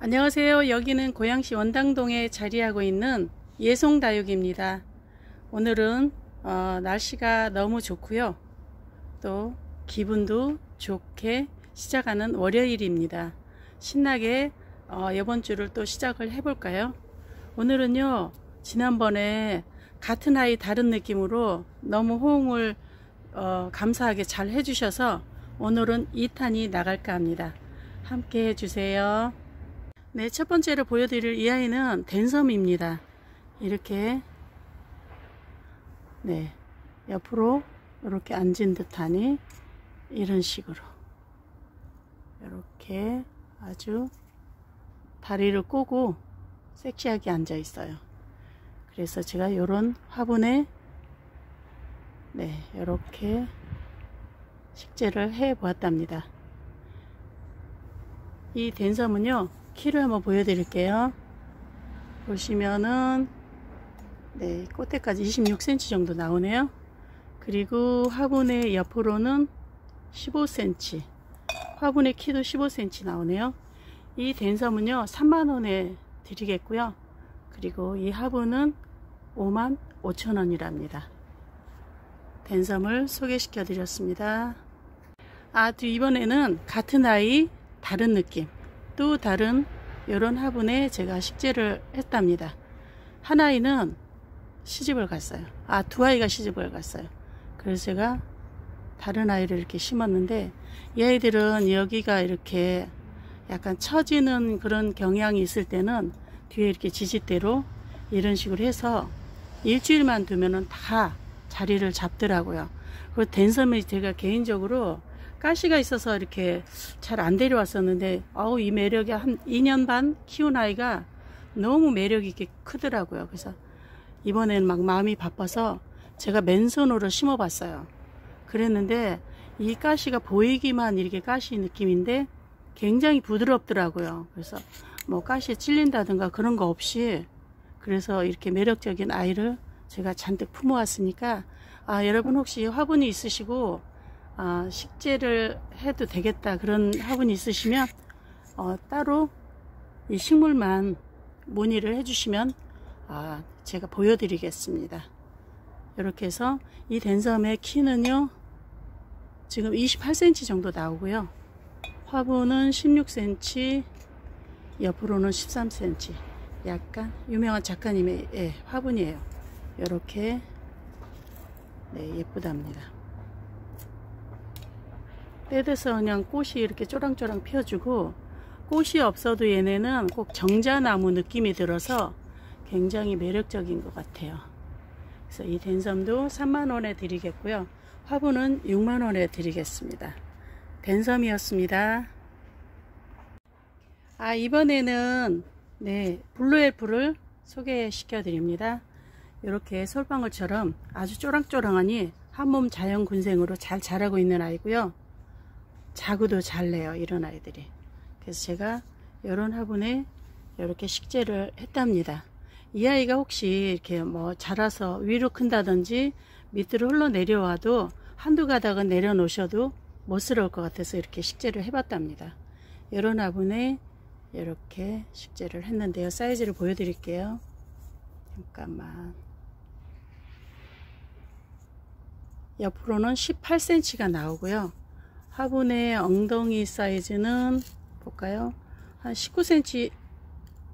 안녕하세요. 여기는 고양시 원당동에 자리하고 있는 예송다육입니다. 오늘은 날씨가 너무 좋고요. 또 기분도 좋게 시작하는 월요일입니다. 신나게 이번 주를 또 시작을 해볼까요? 오늘은요, 지난번에 같은 아이 다른 느낌으로 너무 호응을 감사하게 잘 해주셔서 오늘은 2탄이 나갈까 합니다. 함께 해주세요. 네, 첫 번째로 보여드릴 이 아이는 댄섬입니다. 이렇게 네, 옆으로 이렇게 앉은 듯하니 이런 식으로 이렇게 아주 다리를 꼬고 섹시하게 앉아 있어요. 그래서 제가 이런 화분에 네, 이렇게 식재를 해 보았답니다. 이 댄섬은요, 키를 한번 보여드릴게요. 보시면은 네, 꽃대까지 26cm 정도 나오네요. 그리고 화분의 옆으로는 15cm, 화분의 키도 15cm 나오네요. 이 댄섬은요 3만원에 드리겠고요. 그리고 이 화분은 55,000원이랍니다. 댄섬을 소개시켜 드렸습니다. 또 이번에는 같은 아이 다른 느낌, 또 다른 이런 화분에 제가 식재를 했답니다. 한 아이는 시집을 갔어요. 두 아이가 시집을 갔어요. 그래서 제가 다른 아이를 이렇게 심었는데, 이 아이들은 여기가 이렇게 약간 처지는 그런 경향이 있을 때는 뒤에 이렇게 지지대로 이런 식으로 해서 일주일만 두면은 다 자리를 잡더라고요. 그 댄섬이 제가 개인적으로 가시가 있어서 이렇게 잘 안 데려왔었는데, 이 매력이 한 2년 반 키운 아이가 너무 매력이 있게 크더라고요. 그래서 이번에는 막 마음이 바빠서 제가 맨손으로 심어 봤어요. 그랬는데 이 가시가 보이기만 이렇게 가시 느낌인데 굉장히 부드럽더라고요. 그래서 뭐 가시에 찔린다든가 그런 거 없이, 그래서 이렇게 매력적인 아이를 제가 잔뜩 품어왔으니까, 여러분 혹시 화분이 있으시고 식재를 해도 되겠다 그런 화분이 있으시면 따로 이 식물만 문의를 해주시면 제가 보여드리겠습니다. 이렇게 해서 이 댄섬의 키는요 지금 28cm 정도 나오고요, 화분은 16cm, 옆으로는 13cm, 약간 유명한 작가님의 화분이에요. 이렇게 네, 예쁘답니다. 떼돼서 그냥 꽃이 이렇게 쪼랑쪼랑 피어주고, 꽃이 없어도 얘네는 꼭 정자나무 느낌이 들어서 굉장히 매력적인 것 같아요. 그래서 이 댄섬도 3만원에 드리겠고요, 화분은 6만원에 드리겠습니다. 댄섬이었습니다. 이번에는 네, 블루엘프를 소개시켜 드립니다. 이렇게 솔방울처럼 아주 쪼랑쪼랑하니 한몸 자연군생으로 잘 자라고 있는 아이고요, 자구도 잘 내요, 이런 아이들이. 그래서 제가 이런 화분에 이렇게 식재를 했답니다. 이 아이가 혹시 이렇게 뭐 자라서 위로 큰다든지 밑으로 흘러 내려와도 한두 가닥은 내려놓으셔도 멋스러울 것 같아서 이렇게 식재를 해봤답니다. 이런 화분에 이렇게 식재를 했는데요, 사이즈를 보여드릴게요. 잠깐만. 옆으로는 18cm가 나오고요, 화분의 엉덩이 사이즈는 볼까요? 한 19cm,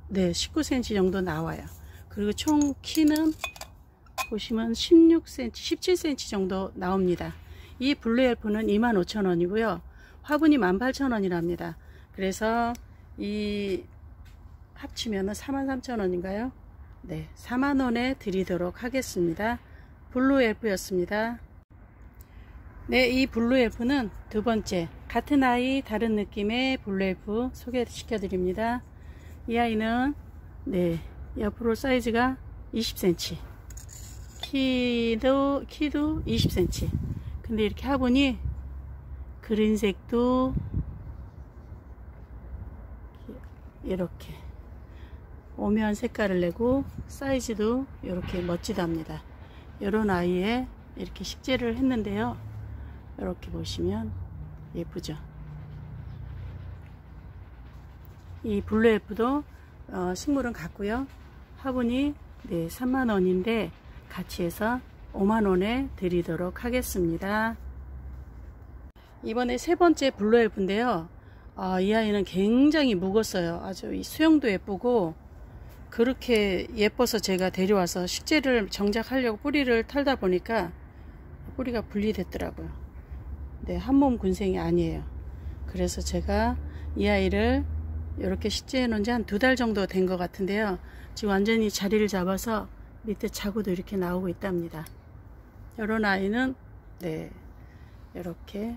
네, 19cm 정도 나와요. 그리고 총 키는 보시면 16cm, 17cm 정도 나옵니다. 이 블루엘프는 25,000원이고요, 화분이 18,000원이랍니다. 그래서 이 합치면은 43,000원인가요? 네, 4만원에 드리도록 하겠습니다. 블루엘프였습니다. 네, 이 블루엘프는 두 번째 같은 아이 다른 느낌의 블루엘프 소개시켜 드립니다. 이 아이는 네, 옆으로 사이즈가 20cm, 키도 20cm. 근데 이렇게 화분이 그린색도 이렇게 오묘한 색깔을 내고 사이즈도 이렇게 멋지답니다. 이런 아이에 이렇게 식재를 했는데요, 이렇게 보시면 예쁘죠. 이 블루엘프도 식물은 같고요. 화분이 네, 3만원인데 같이 해서 5만원에 드리도록 하겠습니다. 이번에 세 번째 블루엘프인데요. 이 아이는 굉장히 묵었어요. 아주 이 수영도 예쁘고 그렇게 예뻐서 제가 데려와서 식재를 정작 하려고 뿌리를 털다 보니까 뿌리가 분리됐더라고요. 네, 한몸 군생이 아니에요. 그래서 제가 이 아이를 이렇게 식재해 놓은 지 한 2달 정도 된 것 같은데요. 지금 완전히 자리를 잡아서 밑에 자구도 이렇게 나오고 있답니다. 이런 아이는 네, 이렇게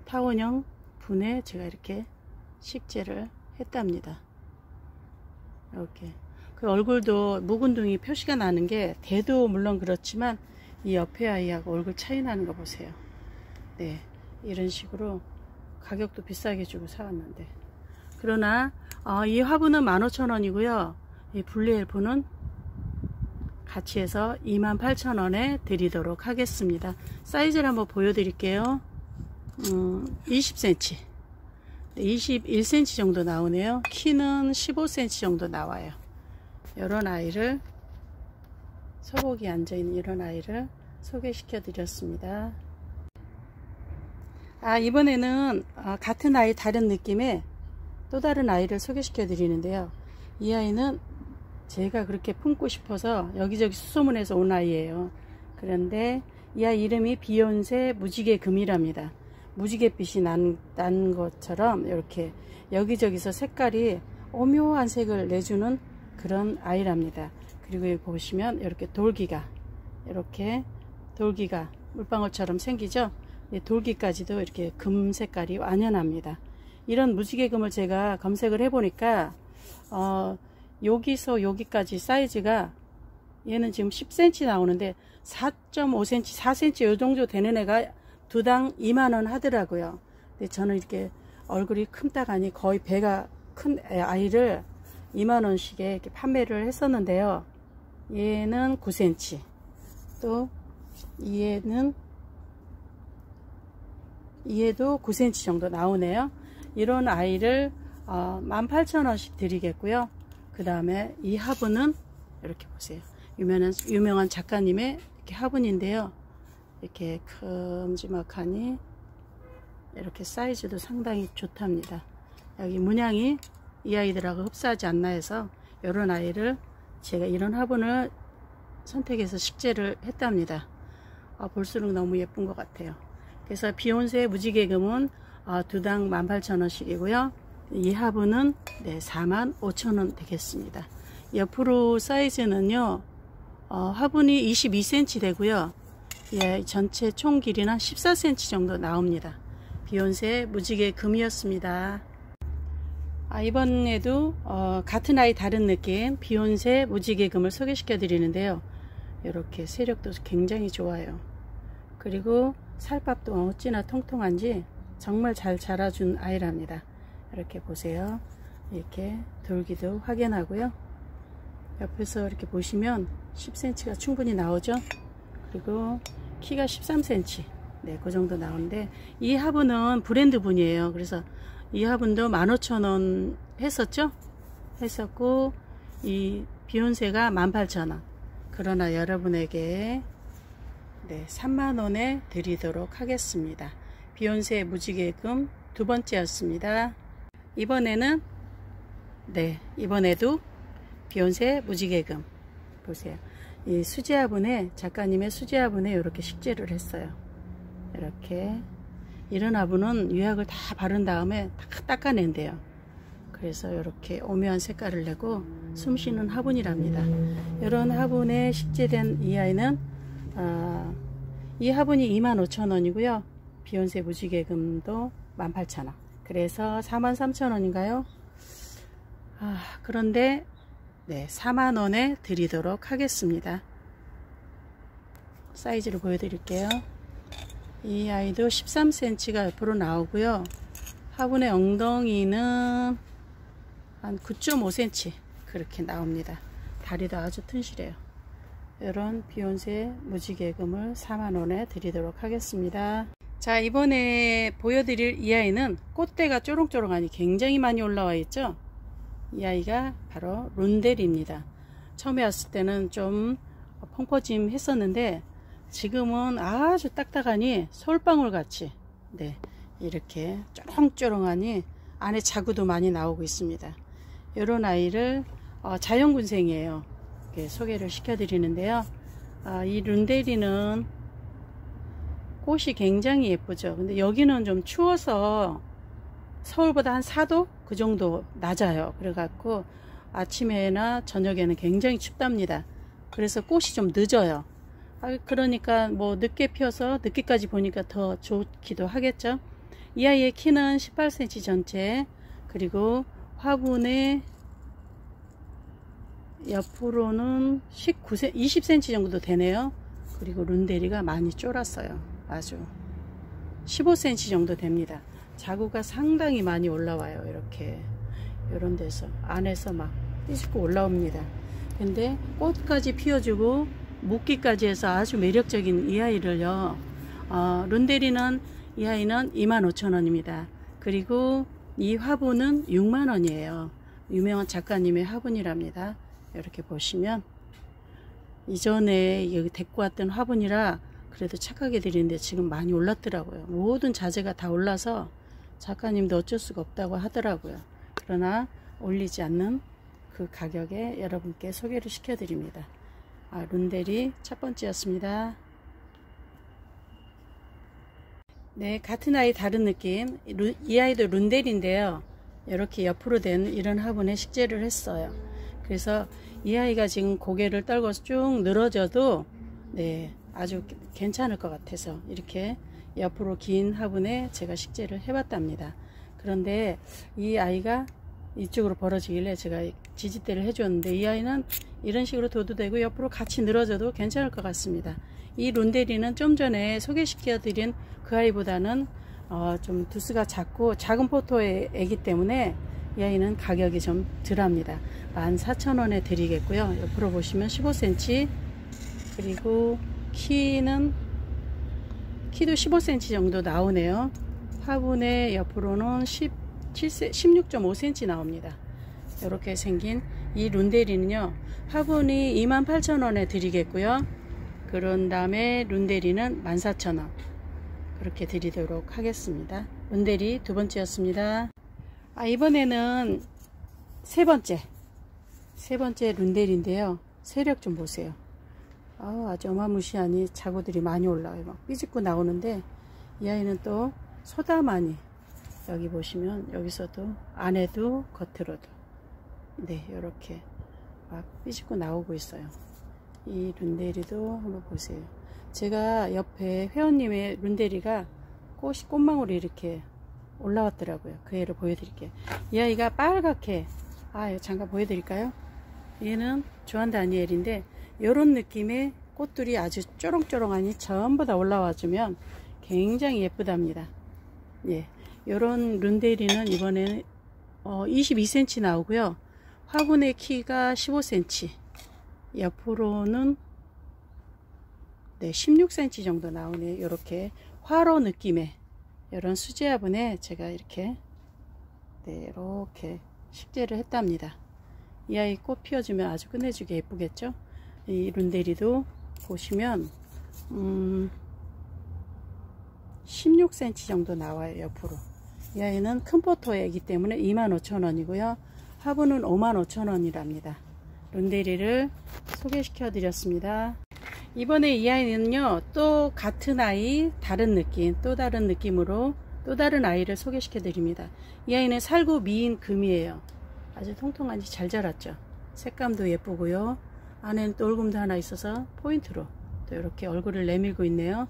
타원형 분에 제가 이렇게 식재를 했답니다. 이렇게 그 얼굴도 묵은둥이 표시가 나는 게 대도 물론 그렇지만 이 옆에 아이하고 얼굴 차이 나는 거 보세요. 네, 이런 식으로 가격도 비싸게 주고 사왔는데, 그러나 이 화분은 15,000원이고요 이 블루엘프는 같이 해서 28,000원에 드리도록 하겠습니다. 사이즈를 한번 보여드릴게요. 20cm, 21cm 정도 나오네요. 키는 15cm 정도 나와요. 이런 아이를, 서복이 앉아있는 이런 아이를 소개시켜 드렸습니다. 이번에는 같은 아이 다른 느낌의 또 다른 아이를 소개시켜 드리는데요. 이 아이는 제가 그렇게 품고 싶어서 여기저기 수소문해서 온 아이예요. 그런데 이 아이 이름이 비욘세 무지개 금이랍니다. 무지갯빛이 난 것처럼 이렇게 여기저기서 색깔이 오묘한 색을 내주는 그런 아이랍니다. 그리고 여기 보시면 이렇게 돌기가 물방울처럼 생기죠. 돌기까지도 이렇게 금 색깔이 완연합니다. 이런 무지개금을 제가 검색을 해 보니까 여기서 여기까지 사이즈가, 얘는 지금 10cm 나오는데 4.5cm 4cm 요 정도 되는 애가 두당 2만원 하더라고요. 근데 저는 이렇게 얼굴이 큼딱하니 거의 배가 큰 아이를 2만원씩에 이렇게 판매를 했었는데요. 얘는 9cm, 또 얘도 9cm 정도 나오네요. 이런 아이를 18,000원씩 드리겠고요. 그 다음에 이 화분은 이렇게 보세요. 유명한 작가님의 이렇게 화분인데요. 이렇게 큼지막하니 이렇게 사이즈도 상당히 좋답니다. 여기 문양이 이 아이들하고 흡사하지 않나 해서 이런 아이를 제가 이런 화분을 선택해서 식재를 했답니다. 볼수록 너무 예쁜 것 같아요. 그래서 비욘세 무지개금은 2당 18,000원씩이고요 이 화분은 네, 45,000원 되겠습니다. 옆으로 사이즈는요, 화분이 22cm 되고요. 예, 전체 총 길이는 14cm 정도 나옵니다. 비욘세 무지개 금이었습니다. 이번에도 같은 아이 다른 느낌 비욘세 무지개 금을 소개시켜 드리는데요. 이렇게 세력도 굉장히 좋아요. 그리고 살밥도 어찌나 통통한지 정말 잘 자라준 아이랍니다. 이렇게 보세요. 이렇게 돌기도 확연하고요. 옆에서 이렇게 보시면 10cm가 충분히 나오죠. 그리고 키가 13cm, 네, 그 정도 나오는데 이 화분은 브랜드 분이에요. 그래서 이 화분도 15,000원 했었고 이 비욘세가 18,000원. 그러나 여러분에게 네, 3만원에 드리도록 하겠습니다. 비욘세 무지개금 두 번째였습니다. 이번에도 비욘세 무지개금 보세요. 이 수제화분에, 작가님의 수제화분에 이렇게 식재를 했어요. 이렇게 이런 화분은 유약을 다 바른 다음에 다 닦아낸대요. 그래서 이렇게 오묘한 색깔을 내고 숨쉬는 화분이랍니다. 이런 화분에 식재된 이 아이는 이 화분이 25,000원이고요 비욘세 무지개금도 18,000원, 그래서 43,000원인가요? 그런데 네, 4만원에 드리도록 하겠습니다. 사이즈를 보여드릴게요. 이 아이도 13cm가 옆으로 나오고요. 화분의 엉덩이는 한 9.5cm 그렇게 나옵니다. 다리도 아주 튼실해요. 이런 비욘세 무지개금을 4만원에 드리도록 하겠습니다. 자, 이번에 보여드릴 이 아이는 꽃대가 쪼롱쪼롱하니 굉장히 많이 올라와 있죠. 이 아이가 바로 룬데리입니다. 처음에 왔을 때는 좀 펑퍼짐 했었는데 지금은 아주 딱딱하니 솔방울 같이 이렇게 쪼롱쪼롱하니 안에 자구도 많이 나오고 있습니다. 이런 아이를 자연군생이에요. 이렇게 소개를 시켜 드리는데요. 이 룬데리는 꽃이 굉장히 예쁘죠. 근데 여기는 좀 추워서 서울보다 한 4도 그 정도 낮아요. 그래갖고 아침에나 저녁에는 굉장히 춥답니다. 그래서 꽃이 좀 늦어요. 그러니까 뭐 늦게 피어서 늦게까지 보니까 더 좋기도 하겠죠. 이 아이의 키는 18cm 전체, 그리고 화분의 옆으로는 20cm 정도 되네요. 그리고 룬데리가 많이 쫄았어요. 아주 15cm 정도 됩니다. 자구가 상당히 많이 올라와요. 이렇게 이런 데서 안에서 막 삐집고 올라옵니다. 근데 꽃까지 피워주고 묶기까지 해서 아주 매력적인 이 아이를요, 룬데리는 이 아이는 25,000원입니다. 그리고 이 화분은 6만원이에요. 유명한 작가님의 화분이랍니다. 이렇게 보시면 이전에 여기 데리고 왔던 화분이라 그래도 착하게 드리는데 지금 많이 올랐더라고요. 모든 자재가 다 올라서 작가님도 어쩔 수가 없다고 하더라고요. 그러나 올리지 않는 그 가격에 여러분께 소개를 시켜 드립니다. 룬데리 첫 번째였습니다. 네, 같은 아이 다른 느낌. 이 아이도 룬데리인데요. 이렇게 옆으로 된 이런 화분에 식재를 했어요. 그래서 이 아이가 지금 고개를 떨궈서 쭉 늘어져도 아주 괜찮을 것 같아서 이렇게 옆으로 긴 화분에 제가 식재를 해봤답니다. 그런데 이 아이가 이쪽으로 벌어지길래 제가 지지대를 해줬는데 이 아이는 이런 식으로 둬도 되고 옆으로 같이 늘어져도 괜찮을 것 같습니다. 이 룬데리는 좀 전에 소개시켜 드린 그 아이보다는 좀 두수가 작고 작은 포토의 애기 때문에 이 아이는 가격이 좀 덜합니다. 14,000원에 드리겠고요. 옆으로 보시면 15cm, 그리고 키도 15cm 정도 나오네요. 화분의 옆으로는 16.5cm 나옵니다. 이렇게 생긴 이 룬데리는요, 화분이 28,000원에 드리겠고요. 그런 다음에 룬데리는 14,000원 그렇게 드리도록 하겠습니다. 룬데리 두 번째였습니다. 이번에는 세 번째 룬데리인데요. 세력 좀 보세요. 아주 어마무시하니 자구들이 많이 올라와요. 막 삐집고 나오는데 이 아이는 또 소다마니, 여기 보시면 여기서도 안에도 겉으로도 이렇게 막 삐집고 나오고 있어요. 이 룬데리도 한번 보세요. 제가 옆에 회원님의 룬데리가 꽃망울이 이렇게 올라왔더라고요. 그 애를 보여드릴게요. 이 아이가 빨갛게, 잠깐 보여드릴까요? 얘는 조안다니엘인데 이런 느낌의 꽃들이 아주 쪼롱쪼롱하니 전부 다 올라와 주면 굉장히 예쁘답니다. 요런 룬데리는 이번에 22cm 나오고요. 화분의 키가 15cm, 옆으로는 16cm 정도 나오네요. 이렇게 화로 느낌의 이런 수제 화분에 제가 이렇게 이렇게 식재를 했답니다. 이 아이 꽃 피워주면 아주 끝내주게 예쁘겠죠. 이 룬데리도 보시면 16cm 정도 나와요. 옆으로. 이 아이는 큰 포토이기 때문에 25,000원이고요 화분은 55,000원이랍니다 룬데리를 소개시켜 드렸습니다. 이번에 이 아이는요, 또 같은 아이 다른 느낌, 또 다른 느낌으로 또 다른 아이를 소개시켜 드립니다. 이 아이는 살구 미인 금이에요. 아주 통통하니 잘 자랐죠. 색감도 예쁘고요. 안에는 또 올금도 하나 있어서 포인트로 또 이렇게 얼굴을 내밀고 있네요.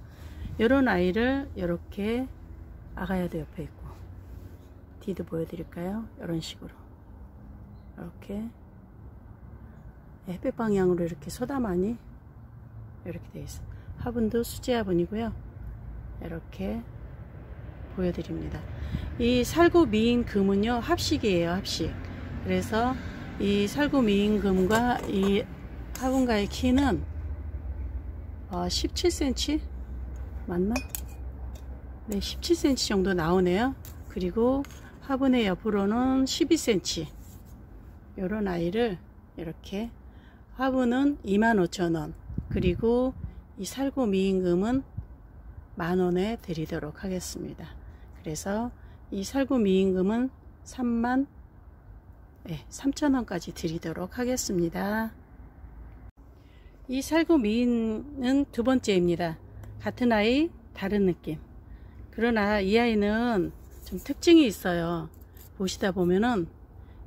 이런 아이를 이렇게 아가야도 옆에 있고, 뒤도 보여드릴까요? 이런 식으로 이렇게 햇볕 방향으로 이렇게 소다마니 이렇게 되어 있어요. 화분도 수제 화분이고요. 이렇게 보여드립니다. 이 살구 미인 금은요, 합식이에요. 합식. 그래서 이 살구 미인 금과 이 화분과의 키는 17cm 맞나? 네, 17cm 정도 나오네요. 그리고 화분의 옆으로는 12cm. 요런 아이를 이렇게, 화분은 25,000원, 그리고 이 살구 미임금은 10,000원에 드리도록 하겠습니다. 그래서 이 살구 미임금은 33,000원까지 드리도록 하겠습니다. 이 살구 미인은 두 번째입니다. 같은 아이 다른 느낌. 그러나 이 아이는 좀 특징이 있어요. 보시다 보면은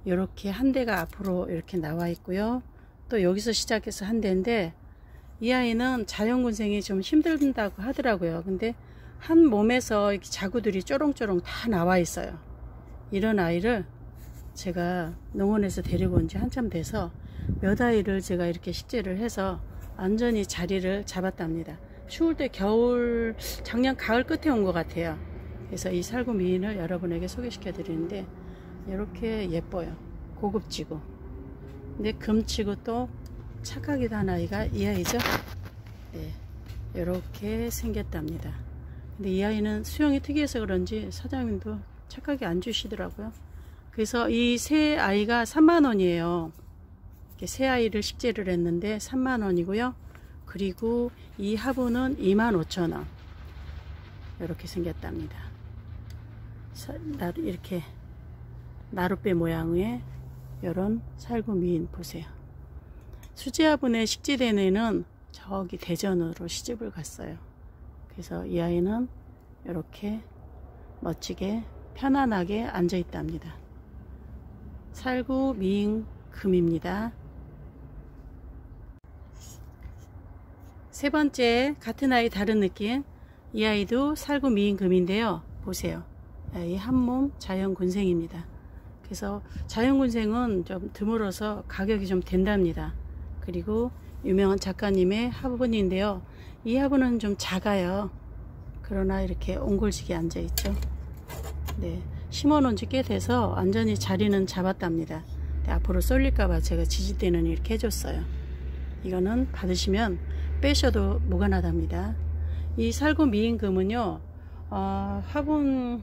이렇게 한 대가 앞으로 이렇게 나와 있고요. 또 여기서 시작해서 한 대인데, 이 아이는 자연군생이 좀 힘들다고 하더라고요. 근데 한 몸에서 이렇게 자구들이 쪼롱쪼롱 다 나와 있어요. 이런 아이를 제가 농원에서 데리고 온 지 한참 돼서 몇 아이를 제가 이렇게 식재를 해서 완전히 자리를 잡았답니다. 추울 때 작년 가을 끝에 온 것 같아요. 그래서 이 살구 미인을 여러분에게 소개시켜 드리는데, 이렇게 예뻐요. 고급지고. 근데 금치고 또 착하기도 한 아이가 이 아이죠. 네, 이렇게 생겼답니다. 근데 이 아이는 수영이 특이해서 그런지 사장님도 착하게 안 주시더라고요. 그래서 이 세 아이가 30,000원이에요. 이렇게 세 아이를 식재를 했는데 30,000원이고요. 그리고 이 화분은 25,000원. 이렇게 생겼답니다. 이렇게 나룻배 모양의 이런 살구 미인 보세요. 수제 화분에 식재된 애는 저기 대전으로 시집을 갔어요. 그래서 이 아이는 이렇게 멋지게 편안하게 앉아 있답니다. 살구 미인 금입니다. 세 번째, 같은 아이 다른 느낌. 이 아이도 살구 미인 금인데요. 보세요. 이 한몸 자연군생입니다. 그래서 자연군생은 좀 드물어서 가격이 좀 된답니다. 그리고 유명한 작가님의 화분인데요. 이 화분은 좀 작아요. 그러나 이렇게 옹골지게 앉아 있죠. 네, 심어 놓은 지 꽤 돼서 완전히 자리는 잡았답니다. 앞으로 쏠릴까봐 제가 지지대는 이렇게 해줬어요. 이거는 받으시면 빼셔도 무관하답니다. 이 살구 미인금은요, 화분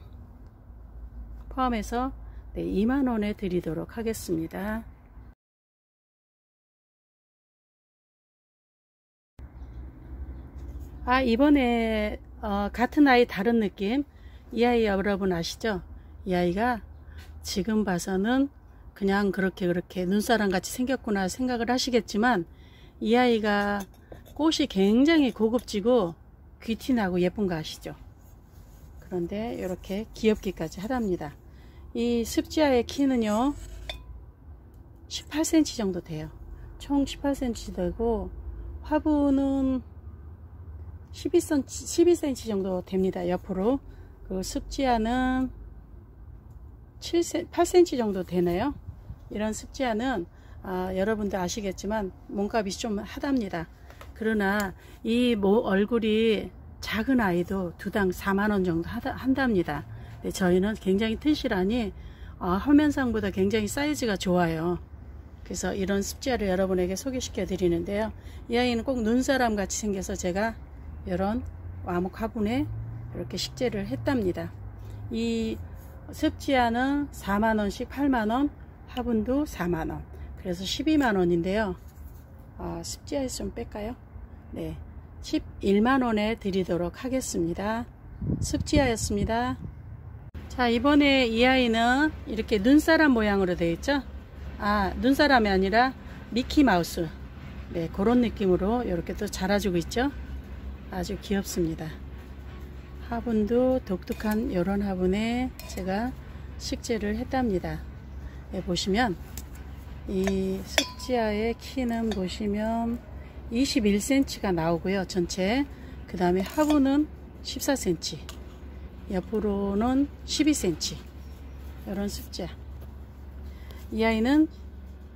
포함해서 2만원에 드리도록 하겠습니다. 이번에 같은 아이 다른 느낌. 이 아이 여러분 아시죠? 이 아이가 지금 봐서는 그냥 그렇게 눈사람 같이 생겼구나 생각을 하시겠지만, 이 아이가 꽃이 굉장히 고급지고 귀티나고 예쁜 거 아시죠? 그런데 이렇게 귀엽기까지 하답니다. 이 습지아의 키는요 18cm 정도 돼요. 총 18cm 되고 화분은 12cm 정도 됩니다. 옆으로. 그 습지아는 8cm 정도 되네요. 이런 습지아는 여러분도 아시겠지만 몸값이 좀 하답니다. 그러나 이 얼굴이 작은 아이도 두당 4만원 정도 한답니다. 저희는 굉장히 튼실하니 화면상보다 굉장히 사이즈가 좋아요. 그래서 이런 습지아를 여러분에게 소개시켜 드리는데요. 이 아이는 꼭 눈사람 같이 생겨서 제가 이런 와목 화분에 이렇게 식재를 했답니다. 이 습지아는 4만원씩 8만원, 화분도 4만원, 그래서 12만원인데요 습지아에서 좀 뺄까요? 네, 11만원에 드리도록 하겠습니다. 습지아였습니다. 자, 이번에 이 아이는 이렇게 눈사람 모양으로 되어 있죠. 눈사람이 아니라 미키마우스. 네, 그런 느낌으로 이렇게 또 자라주고 있죠. 아주 귀엽습니다. 화분도 독특한 이런 화분에 제가 식재를 했답니다. 네, 보시면 이 습지아의 키는 보시면 21cm가 나오고요, 전체. 그 다음에 화분은 14cm, 옆으로는 12cm. 이런 습지아. 이 아이는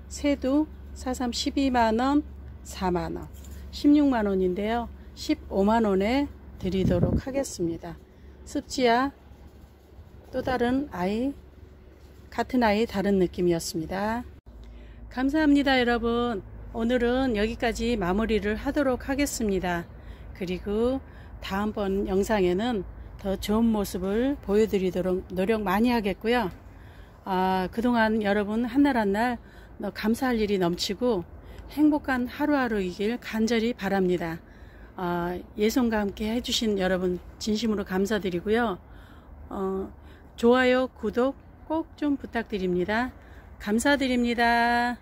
새도 4, 12만원, 4만원, 16만원인데요 15만원에 드리도록 하겠습니다. 습지아 또 다른 아이, 같은 아이 다른 느낌이었습니다. 감사합니다 여러분. 오늘은 여기까지 마무리를 하도록 하겠습니다. 그리고 다음번 영상에는 더 좋은 모습을 보여드리도록 노력 많이 하겠고요. 그동안 여러분 한 날 한 날 감사할 일이 넘치고 행복한 하루하루이길 간절히 바랍니다. 예송과 함께 해주신 여러분 진심으로 감사드리고요. 좋아요, 구독 꼭 좀 부탁드립니다. 감사드립니다.